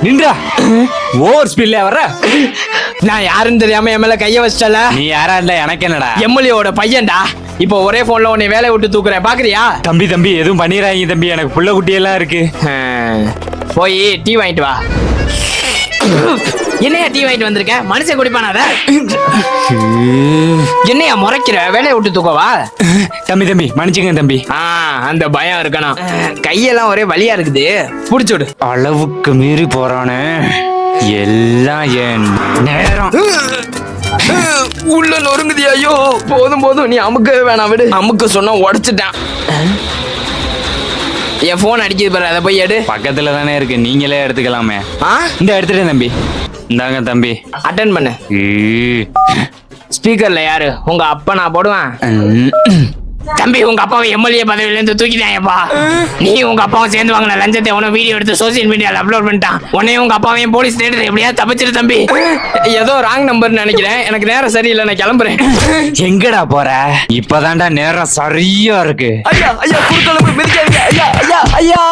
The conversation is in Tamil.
நின்றா ஓவர் ஸ்பீட்ல வர்ற. நான் யாருன்னு தெரியாம என் மேல கைய வச்சிட்டல. நீ யாரா இல்ல எனக்கு என்னடா. எம்எல்ஏவோட பையன்டா. இப்போ ஒரே போன்ல உன்னை வேலையை விட்டு தூக்குறேன் பாக்குறியா? தம்பி தம்பி எதுவும் பண்ணிடுறாங்க தம்பி, எனக்கு புள்ள குட்டி எல்லாம் இருக்கு. போய் டீ வாங்கிட்டு வா. என்னையா டீ வாங்கிட்டு வந்திருக்க? மனுஷன் குடிப்பானாத. என்னையா முறைக்கிற? வேலையை விட்டு தூக்கவா? தம்பி தம்பி மன்னிச்சுங்க தம்பி. அந்த பயம் இருக்கணும். கையெல்லாம் ஒரே வலியா இருக்குது, புடிச்சுடு. அளவுக்கு மீறி போறானே, எல்லாம் என் நேரம். உள்ள நொறுங்குதி. ஐயோ போதும் போதும், நீ அமுக்கவே வேணாம், விடு. அமுக்க சொன்னா உடைச்சிட்டான். என் போன் அடிக்குது பாரு, அதை போய் எடு. பக்கத்துல தானே இருக்கு, நீங்களே எடுத்துக்கலாமே. இந்த எடுத்துட்டேன் தம்பி. இந்தாங்க தம்பி, அட்டென்ட் பண்ணு. ஸ்பீக்கர்ல யாரு? உங்க அப்பா. நான் போடுவேன். தம்பி, உங்க அப்பாவை எம்எல்ஏ பதவியில இருந்து தூக்கிட்டாங்கப்பா. நீ உங்க அப்பாவும் சேர்ந்து வாங்கின லஞ்சத்தை உன வீடியோ எடுத்து சோசியல் மீடியால அப்லோட் பண்ணிட்டான். உன்னையும் உங்க அப்பாவையும் போலீஸ் தேடுறது எப்படியா தப்பிச்சிரு தம்பி. ஏதோ ராங் நம்பர் நினைக்கிறேன். எனக்கு நேரம் சரியில்லை, நான் கிளம்புறேன். எங்கடா போற? இப்பதான்டா நேரம் சரியா இருக்கு. ஐயா ஐயா, குறுக்கெலும்பு மிதிக்காதீங்க. ஐயா ஐயா ஐயா.